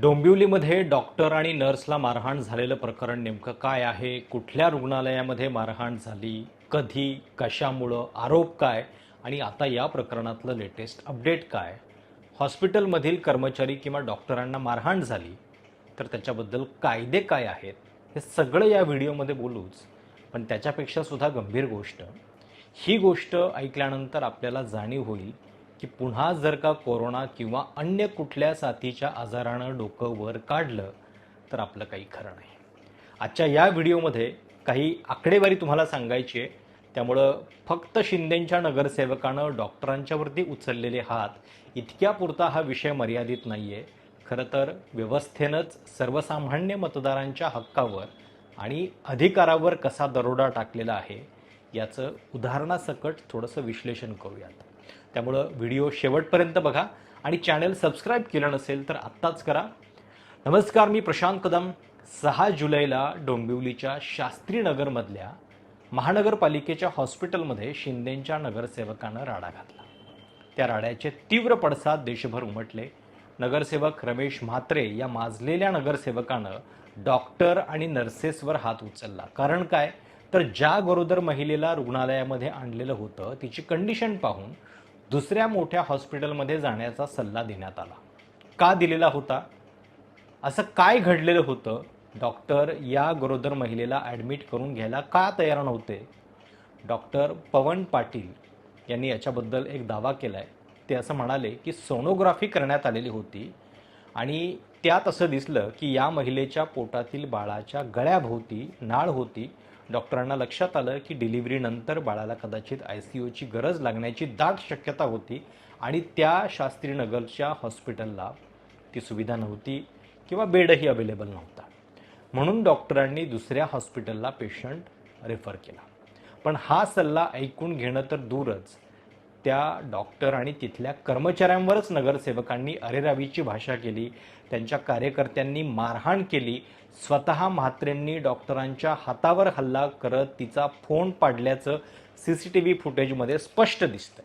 डोंबिवलीमध्ये doctor आणि नर्सला मारहाण झालेलं प्रकरण नेमकं काय आहे? कुठल्या रुग्णालयामध्ये मारहाण झाली? कधी? कशामुळं? आरोप काय? आणि आता या प्रकरणातलं लेटेस्ट अपडेट काय? हॉस्पिटलमधील कर्मचारी किंवा डॉक्टरांना मारहाण झाली तर त्याच्याबद्दल कायदे काय आहेत? हे सगळं या व्हिडिओमध्ये बोलूच. पण त्याच्यापेक्षा सुद्धा गंभीर गोष्ट, ही गोष्ट ऐकल्यानंतर आपल्याला जाणीव होईल की पुन्हा जर का कोरोना किंवा अन्य कुठल्या साथीच्या आजारानं डोकं वर काढलं तर आपलं काही खरं नाही. आजच्या या व्हिडिओमध्ये काही आकडेवारी तुम्हाला सांगायची आहे. त्यामुळं फक्त शिंदेंच्या नगरसेवकानं डॉक्टरांच्यावरती उचललेले हात इतक्यापुरता हा विषय मर्यादित नाही आहे. खरं तर व्यवस्थेनंच सर्वसामान्य मतदारांच्या हक्कावर आणि अधिकारावर कसा दरोडा टाकलेला आहे याचं उदाहरणासकट थोडंसं विश्लेषण करूयात. त्यामुळं व्हिडिओ शेवटपर्यंत बघा आणि चॅनल सबस्क्राईब केलं नसेल तर आत्ताच करा. नमस्कार, मी प्रशांत कदम. 6 जुलैला डोंबिवलीच्या शास्त्रीनगरमधल्या महानगरपालिकेच्या हॉस्पिटलमध्ये शिंदेंच्या नगरसेवकानं राडा घातला. त्या राड्याचे तीव्र पडसाद देशभर उमटले. नगरसेवक रमेश म्हात्रे या माजलेल्या नगरसेवकानं डॉक्टर आणि नर्सेसवर हात उचलला. कारण काय तर ज्या गरोदर महिलेला रुग्णालयामध्ये आणलेलं होतं तिची कंडिशन पाहून दुसऱ्या मोठ्या हॉस्पिटलमध्ये जाण्याचा सल्ला देण्यात आला. का दिलेला होता? असं काय घडलेलं होतं? डॉक्टर या गरोदर महिलेला ॲडमिट करून घ्यायला का तयार नव्हते? डॉक्टर पवन पाटील यांनी याच्याबद्दल एक दावा केला आहे. ते असं म्हणाले की सोनोग्राफी करण्यात आलेली होती आणि त्यात असं दिसलं की या महिलेच्या पोटातील बाळाच्या गळ्याभोवती नाळ होती. डॉक्टरांना लक्षात आलं की डिलिव्हरीनंतर बाळाला कदाचित ICUची गरज लागण्याची दाट शक्यता होती आणि त्या शास्त्रीनगरच्या हॉस्पिटलला ती सुविधा नव्हती किंवा बेडही अवेलेबल नव्हता. म्हणून डॉक्टरांनी दुसऱ्या हॉस्पिटलला पेशंट रेफर केला. पण हा सल्ला ऐकून घेणं तर दूरच, त्या डॉक्टर आणि तिथल्या कर्मचाऱ्यांवरच नगरसेवकांनी अरेरावीची भाषा केली. त्यांच्या कार्यकर्त्यांनी मारहाण केली. स्वतः म्हात्रेंनी डॉक्टरांच्या हातावर हल्ला करत तिचा फोन पाडल्याचं CCTV फुटेजमध्ये स्पष्ट दिसतंय.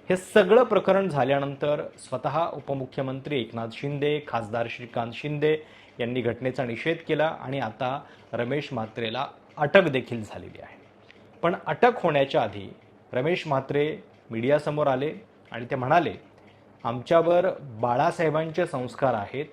हे सगळं प्रकरण झाल्यानंतर स्वतः उपमुख्यमंत्री एकनाथ शिंदे, खासदार श्रीकांत शिंदे यांनी घटनेचा निषेध केला आणि आता रमेश म्हात्रेला अटक देखील झालेली आहे. पण अटक होण्याच्या आधी रमेश म्हात्रे मीडियासमोर आले आणि ते म्हणाले, आमच्यावर बाळासाहेबांचे संस्कार आहेत.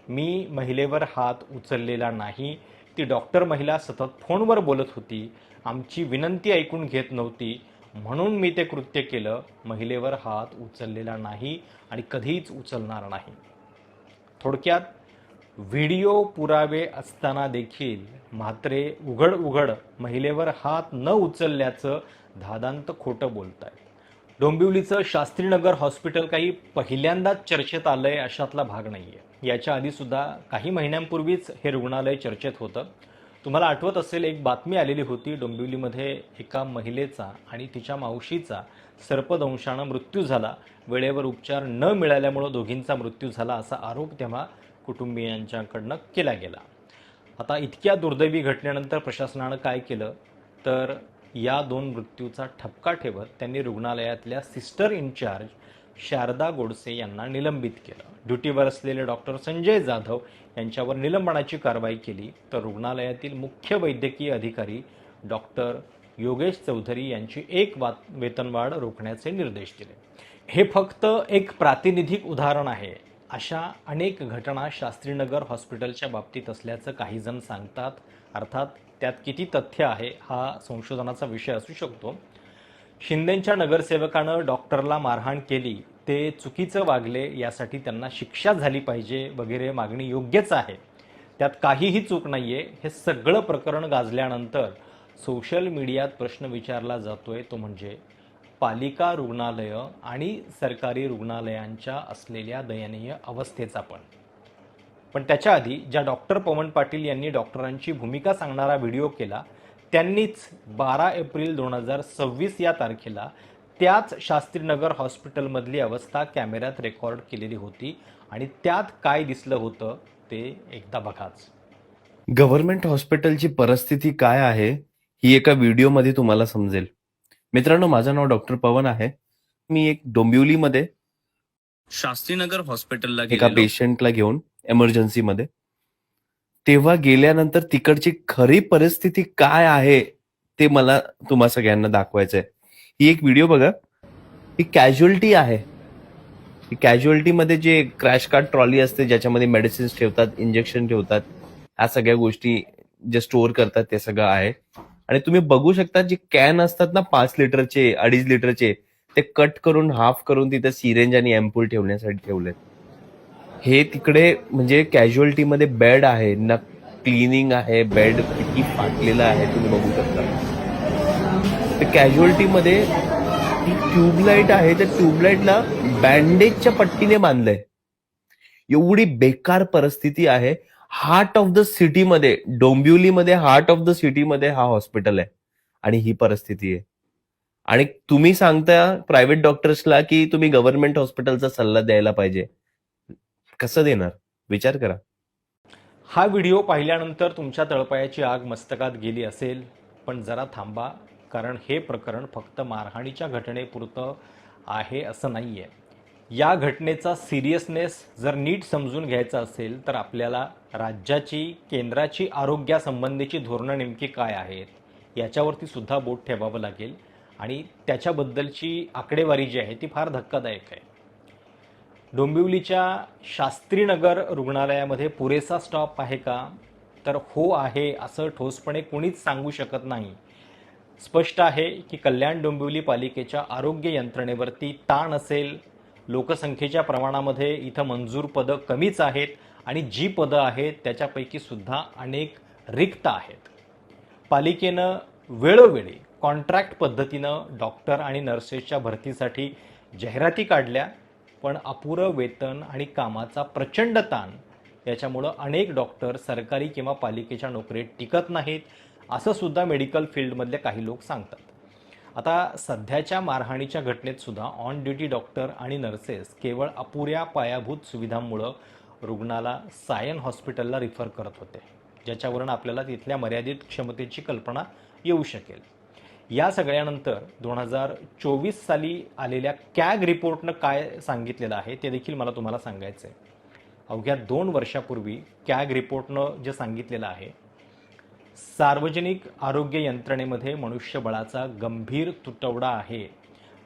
मी महिलेवर हात उचललेला नाही. ती डॉक्टर महिला सतत फोनवर बोलत होती. आमची विनंती ऐकून घेत नव्हती. म्हणून मी ते कृत्य केलं. महिलेवर हात उचललेला नाही आणि कधीच उचलणार नाही. थोडक्यात व्हिडिओ पुरावे असताना देखील म्हात्रे उघड उघड महिलेवर हात न उचलल्याचं धादांत खोटं बोलत आहेत. डोंबिवलीचं शास्त्रीनगर हॉस्पिटल काही पहिल्यांदाच चर्चेत आलंय अशातला भाग नाहीये. याच्या आधी सुद्धा काही महिन्यांपूर्वीच हे रुग्णालय चर्चेत होतं. तुम्हाला आठवत असेल, एक बातमी आलेली होती डोंबिवलीमध्ये एका महिलेचा आणि तिच्या मावशीचा सर्पदंशानं मृत्यू झाला. वेळेवर उपचार न मिळाल्यामुळं दोघींचा मृत्यू झाला असा आरोप तेव्हा कुटुंबियांच्याकडनं केला गेला. आता इतक्या दुर्दैवी घटनेनंतर प्रशासनानं काय केलं तर या 2 मृत्यूचा ठपका ठेवत त्यांनी रुग्णालयातल्या सिस्टर इन्चार्ज शारदा गोडसे यांना निलंबित केलं. ड्युटीवर असलेले डॉक्टर संजय जाधव यांच्यावर निलंबनाची कारवाई केली. तर रुग्णालयातील मुख्य वैद्यकीय अधिकारी डॉक्टर योगेश चौधरी यांची एक वेतनवाढ रोखण्याचे निर्देश दिले. हे फक्त एक प्रातिनिधिक उदाहरण आहे. अशा अनेक घटना शास्त्रीनगर हॉस्पिटलच्या बाबतीत असल्याचं काही जण सांगतात. अर्थात त्यात किती तथ्य आहे हा संशोधनाचा विषय असू शकतो. शिंदेंच्या नगरसेवकानं डॉक्टरला मारहाण केली, ते चुकीचं वागले, यासाठी त्यांना शिक्षा झाली पाहिजे वगैरे मागणी योग्यच आहे. त्यात काहीही चूक नाहीये. हे सगळं प्रकरण गाजल्यानंतर सोशल मीडियात प्रश्न विचारला जातोय तो म्हणजे पालिका रुग्णालयं आणि सरकारी रुग्णालयांच्या असलेल्या दयनीय अवस्थेचा. पण त्याच्या आधी ज्या डॉक्टर पवन पाटील यांनी डॉक्टरांची भूमिका सांगणारा व्हिडिओ केला त्यांनीच 12 एप्रिल 2026 या तारखेला त्याच शास्त्रीनगर हॉस्पिटलमधली अवस्था कॅमेऱ्यात रेकॉर्ड केलेली होती आणि त्यात काय दिसलं होतं ते एकदा बघाच. गव्हर्नमेंट हॉस्पिटलची परिस्थिती काय आहे ही एका व्हिडिओमध्ये तुम्हाला समजेल. मित्रांनो, माझं नाव डॉक्टर पवन आहे. मी एक डोंबिवलीमध्ये शास्त्रीनगर हॉस्पिटलला एका गेलेलो. पेशंटला घेऊन एमर्जन्सीमध्ये. तेव्हा गेल्यानंतर तिकडची खरी परिस्थिती काय आहे ते मला तुम्हा सगळ्यांना दाखवायचंय. ही एक व्हिडिओ बघा. ही कॅज्युअल्टी आहे. ही कॅज्युअल्टीमध्ये जे क्रॅश कार्ट ट्रॉली असते ज्याच्यामध्ये मेडिसिन्स ठेवतात, इंजेक्शन ठेवतात, ह्या सगळ्या गोष्टी जे स्टोअर करतात ते सगळं आहे. आणि तुम्ही बघू शकता जे कॅन असतात ना 5 लिटरचे 2.5 लिटरचे, ते कट करून हाफ करून तिथे सिरेंज आणि एम्पूल ठेवण्यासाठी ठेवलेत. हे तिकडे म्हणजे कॅज्युअल्टीमध्ये बेड आहे ना, क्लिनिंग आहे, बेड किती फाटलेला आहे तुम्ही बघू शकता. तर कॅज्युअल्टीमध्ये ती ट्यूबलाईट आहे, त्या ट्यूबलाईटला बँडेजच्या पट्टीने बांधलंय. एवढी बेकार परिस्थिती आहे. हार्ट ऑफ द सिटीमध्ये, डोंबिवलीमध्ये हार्ट ऑफ द सिटीमध्ये हा हॉस्पिटल आहे आणि ही परिस्थिती आहे. आणि तुम्ही सांगता प्रायव्हेट डॉक्टर्सला की तुम्ही गव्हर्नमेंट हॉस्पिटलचा सल्ला द्यायला पाहिजे. कसं देणार? विचार करा. हा व्हिडिओ पाहिल्यानंतर तुमच्या तळपायाची आग मस्तकात गेली असेल, पण जरा थांबा, कारण हे प्रकरण फक्त मारहाणीच्या घटनेपुरतं आहे असं नाही आहे. या घटनेचा सिरियसनेस जर नीट समजून घ्यायचा असेल तर आपल्याला राज्याची, केंद्राची आरोग्यासंबंधीची धोरणं नेमकी काय आहेत याच्यावरती सुद्धा बोट ठेवावं लागेल. आणि त्याच्याबद्दलची आकडेवारी जी आहे ती फार धक्कादायक आहे. डोंबिवलीच्या शास्त्रीनगर रुग्णालयामध्ये पुरेसा स्टॉप आहे का? तर हो आहे असं ठोसपणे कोणीच सांगू शकत नाही. स्पष्ट आहे की कल्याण डोंबिवली पालिकेच्या आरोग्य यंत्रणेवरती ताण असेल. लोकसंख्येच्या प्रमाणामध्ये इथं मंजूर पदं कमीच आहेत आणि जी पदं आहेत त्याच्यापैकी सुद्धा अनेक रिक्त आहेत. पालिकेनं वेळोवेळी कॉन्ट्रॅक्ट पद्धतीनं डॉक्टर आणि नर्सेसच्या भरतीसाठी जाहिराती काढल्या, पण अपुरं वेतन आणि कामाचा प्रचंड ताण याच्यामुळं अनेक डॉक्टर सरकारी किंवा पालिकेच्या नोकरीत टिकत नाहीत, असं सुद्धा मेडिकल फील्डमधले काही लोक सांगतात. आता सध्याच्या मारहाणीच्या घटनेत सुद्धा ऑन ड्युटी डॉक्टर आणि नर्सेस केवळ अपुऱ्या पायाभूत सुविधांमुळं रुग्णाला सायन हॉस्पिटलला रिफर करत होते, ज्याच्यावरून आपल्याला तिथल्या मर्यादित क्षमतेची कल्पना येऊ शकेल. या सगळ्यानंतर 2024 साली आलेल्या कॅग रिपोर्टनं काय सांगितलेलं आहे ते देखील मला तुम्हाला सांगायचं आहे. अवघ्या 2 वर्षापूर्वी कॅग रिपोर्टनं जे सांगितलेलं आहे, सार्वजनिक आरोग्य यंत्रणेमध्ये मनुष्यबळाचा गंभीर तुटवडा आहे.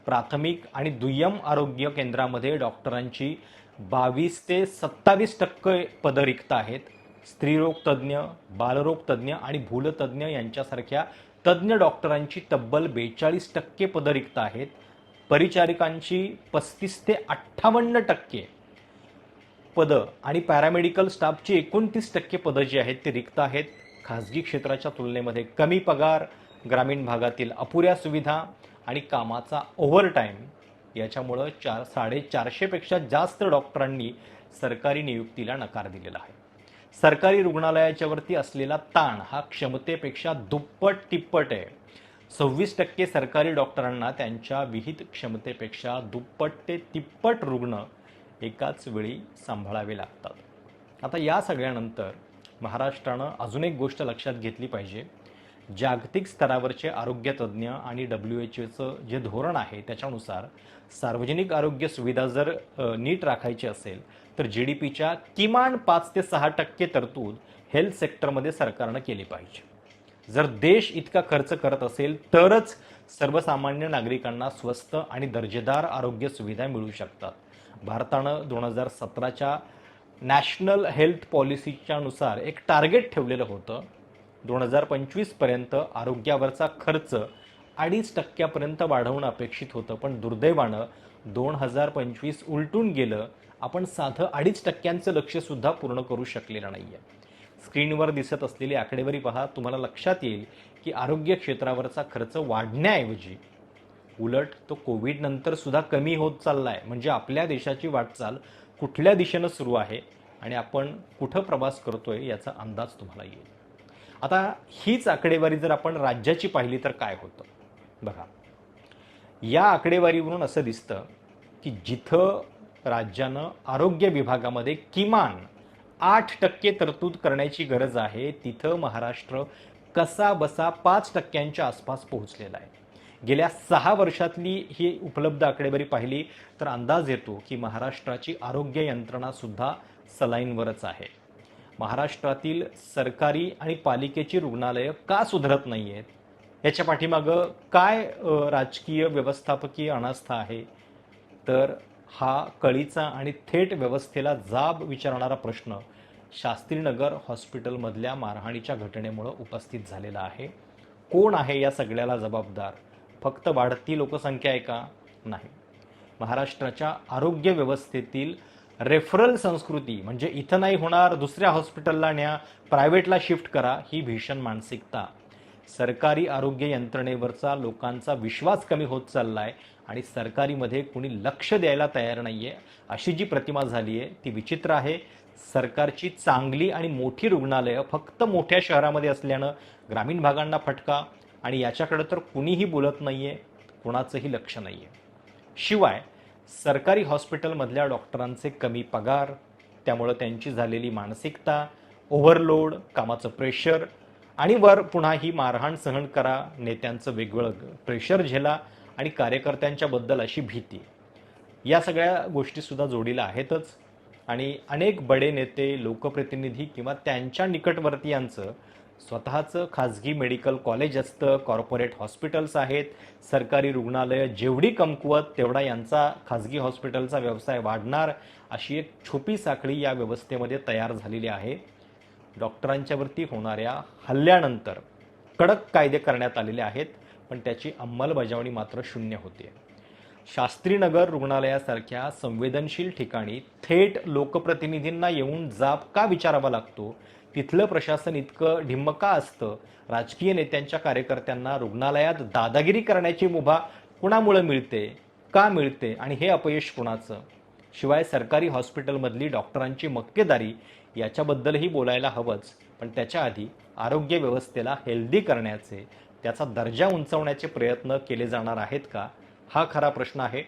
प्राथमिक आणि दुय्यम आरोग्य केंद्रामध्ये डॉक्टरांची 22 ते 27% पदं रिक्त आहेत. स्त्रीरोग तज्ज्ञ, बालरोग तज्ज्ञ आणि भूलतज्ज्ञ यांच्यासारख्या तज्ज्ञ डॉक्टरांची तब्बल 42% पदं रिक्त आहेत. परिचारिकांची 35 ते 58% पदं आणि पॅरामेडिकल स्टाफची 29% पदं जी आहेत ते रिक्त आहेत. खाजगी क्षेत्राच्या तुलनेमध्ये कमी पगार, ग्रामीण भागातील अपुऱ्या सुविधा आणि कामाचा ओव्हरटाईम याच्यामुळं 450पेक्षा जास्त डॉक्टरांनी सरकारी नियुक्तीला नकार दिलेला आहे. सरकारी रुग्णालयाच्यावरती असलेला ताण हा क्षमतेपेक्षा दुप्पट तिप्पट आहे. 26% सरकारी डॉक्टरांना त्यांच्या विहित क्षमतेपेक्षा दुप्पट ते तिप्पट रुग्ण एकाच वेळी सांभाळावे लागतात. आता या सगळ्यानंतर महाराष्ट्रानं अजून एक गोष्ट लक्षात घेतली पाहिजे. जागतिक स्तरावरचे आरोग्य तज्ज्ञ आणि WHOचं जे धोरण आहे त्याच्यानुसार सार्वजनिक आरोग्य सुविधा जर नीट राखायची असेल तर GDPच्या किमान 5 ते 6% तरतूद हेल्थ सेक्टरमध्ये सरकारनं केली पाहिजे. जर देश इतका खर्च करत असेल तरच सर्वसामान्य नागरिकांना स्वस्त आणि दर्जेदार आरोग्य सुविधा मिळू शकतात. भारतानं 2017च्या नॅशनल हेल्थ पॉलिसीच्या नुसार एक टार्गेट ठेवलेलं होतं. 2025 पर्यंत आरोग्यावरचा खर्च 2.5% वाढवणं अपेक्षित होतं, पण दुर्दैवानं 2025 उलटून गेलं. आपण साधं 2.5%चं लक्ष्यसुद्धा पूर्ण करू शकलेलं नाही आहे. स्क्रीनवर दिसत असलेली आकडेवारी पहा, तुम्हाला लक्षात येईल की आरोग्य क्षेत्रावरचा खर्च वाढण्याऐवजी उलट तो कोविड नंतर सुद्धा कमी होत चालला आहे. म्हणजे आपल्या देशाची वाटचाल कुठल्या दिशेनं सुरू आहे आणि आपण कुठं प्रवास करतोय याचा अंदाज तुम्हाला येईल. आता हीच आकडेवारी जर आपण राज्याची पाहिली तर काय होतं बघा. या आकडेवारीवरून असं दिसतं की जिथं राज्यानं आरोग्य विभागामध्ये किमान 8% तरतूद करण्याची गरज आहे, तिथं महाराष्ट्र कसा बसा 5%च्या आसपास पोहोचलेला आहे. गेल्या 6 वर्षातली ही उपलब्ध आकडेवारी पाहिली तर अंदाज येतो की महाराष्ट्राची आरोग्य यंत्रणा सुद्धा सलाईनवरच आहे. महाराष्ट्रातील सरकारी आणि पालिकेची रुग्णालयं का सुधरत नाही आहेत, याच्या पाठीमागं काय राजकीय व्यवस्थापकीय अनास्था आहे? तर हा कळीचा आणि थेट व्यवस्थेला जाब विचारणारा प्रश्न शास्त्रीनगर हॉस्पिटलमधल्या मारहाणीच्या घटनेमुळं उपस्थित झालेला आहे. कोण आहे या सगळ्याला जबाबदार? फक्त वाढती लोकसंख्या आहे का? नाही. महाराष्ट्राच्या आरोग्य व्यवस्थेतील रेफरल संस्कृती, म्हणजे इथं नाही होणार दुसऱ्या हॉस्पिटलला न्या, प्रायव्हेटला शिफ्ट करा, ही भीषण मानसिकता. सरकारी आरोग्य यंत्रणेवरचा लोकांचा विश्वास कमी होत चाललाय आणि सरकारीमध्ये कुणी लक्ष द्यायला तयार नाहीये, अशी जी प्रतिमा झाली आहे ती विचित्र आहे. सरकारची चांगली आणि मोठी रुग्णालयं फक्त मोठ्या शहरामध्ये असल्यानं ग्रामीण भागांना फटका, आणि याच्याकडे तर कुणीही बोलत नाहीये, कुणाचंही लक्ष नाहीये. शिवाय सरकारी हॉस्पिटलमधल्या डॉक्टरांचे कमी पगार, त्यामुळं त्यांची झालेली मानसिकता, ओव्हरलोड, कामाचं प्रेशर, आणि वर पुन्हा ही मारहाण सहन करा, नेत्यांचं वेगवेगळं प्रेशर झेला आणि कार्यकर्त्यांच्याबद्दल अशी भीती, या सगळ्या गोष्टीसुद्धा जोडीला आहेतच. आणि अनेक बडे नेते, लोकप्रतिनिधी किंवा त्यांच्या निकटवर्तीयांचं स्वतःचं खाजगी मेडिकल कॉलेज असतं, कॉर्पोरेट हॉस्पिटल्स आहेत, सरकारी रुग्णालयं जेवढी कमकुवत तेवढा यांचा खाजगी हॉस्पिटलचा व्यवसाय वाढणार, अशी एक छुपी साखळी या व्यवस्थेमध्ये तयार झालेली आहे. डॉक्टरांच्यावरती होणाऱ्या हल्ल्यानंतर कडक कायदे करण्यात आलेले आहेत, पण त्याची अंमलबजावणी मात्र शून्य होते. शास्त्रीनगर रुग्णालयासारख्या संवेदनशील ठिकाणी थेट लोकप्रतिनिधींना येऊन जाब का विचारावा लागतो? तिथलं प्रशासन इतकं ढिम्म का असतं? राजकीय नेत्यांच्या कार्यकर्त्यांना रुग्णालयात दादागिरी करण्याची मुभा कुणामुळे मिळते, का मिळते, आणि हे अपयश कुणाचं? शिवाय सरकारी हॉस्पिटलमधली डॉक्टरांची मक्तेदारी, याच्याबद्दलही बोलायला हवंच, पण त्याच्या आधी आरोग्य व्यवस्थेला हेल्दी करण्याचे, त्याचा दर्जा उंचावण्याचे प्रयत्न केले जाणार आहेत का, हा खरा प्रश्न आहे.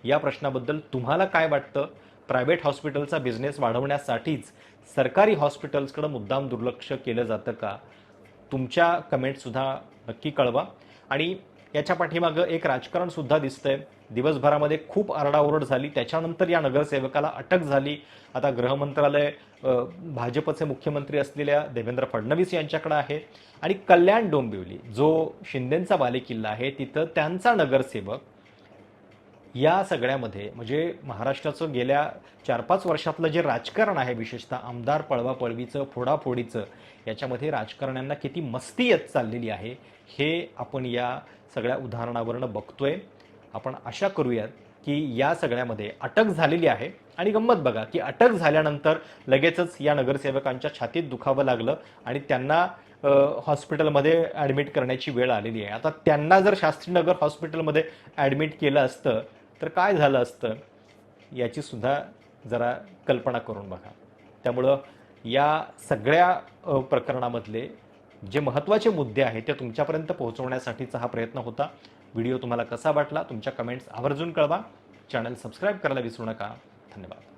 या प्रश्नाबद्दल तुम्हाला काय वाटतं? प्रायव्हेट हॉस्पिटलचा बिझनेस वाढवण्यासाठीच सरकारी हॉस्पिटल्सकडे मुद्दाम दुर्लक्ष केलं जातं का? तुमच्या कमेंटसुद्धा नक्की कळवा. आणि याच्या पाठीमागं एक राजकारणसुद्धा दिसतंय. दिवसभरामध्ये खूप आरडाओरड झाली, त्याच्यानंतर या नगरसेवकाला अटक झाली. आता गृहमंत्रालय भाजपचे मुख्यमंत्री असलेल्या देवेंद्र फडणवीस यांच्याकडे आहे, आणि कल्याण डोंबिवली जो शिंदेंचा बालेकिल्ला आहे तिथं त्यांचा नगरसेवक, या सगळ्यामध्ये म्हणजे महाराष्ट्राचं गेल्या 4-5 वर्षातलं जे राजकारण आहे, विशेषतः आमदार पळवापळवीचं, फोडाफोडीचं, याच्यामध्ये राजकारण्यांना किती मस्ती येत चाललेली आहे हे आपण या सगळ्या उदाहरणावरून बघतोय. आपण आशा करूयात की या सगळ्यामध्ये अटक झालेली आहे, आणि गंमत बघा की अटक झाल्यानंतर लगेचच या नगरसेवकांच्या छातीत दुखावं लागलं आणि त्यांना हॉस्पिटलमध्ये ॲडमिट करण्याची वेळ आलेली आहे. आता त्यांना जर शास्त्रीनगर हॉस्पिटलमध्ये ॲडमिट केलं असतं तर काय झालं असतं, याची सुद्धा जरा कल्पना करून बघा. त्यामुळं या सगळ्या प्रकरणामधले जे महत्त्वाचे मुद्दे आहेत ते तुमच्यापर्यंत पोहोचवण्यासाठीचा हा प्रयत्न होता. व्हिडिओ तुम्हाला कसा वाटला? तुमच्या कमेंट्स आवर्जून कळवा. चॅनल सबस्क्राईब करायला विसरू नका. धन्यवाद.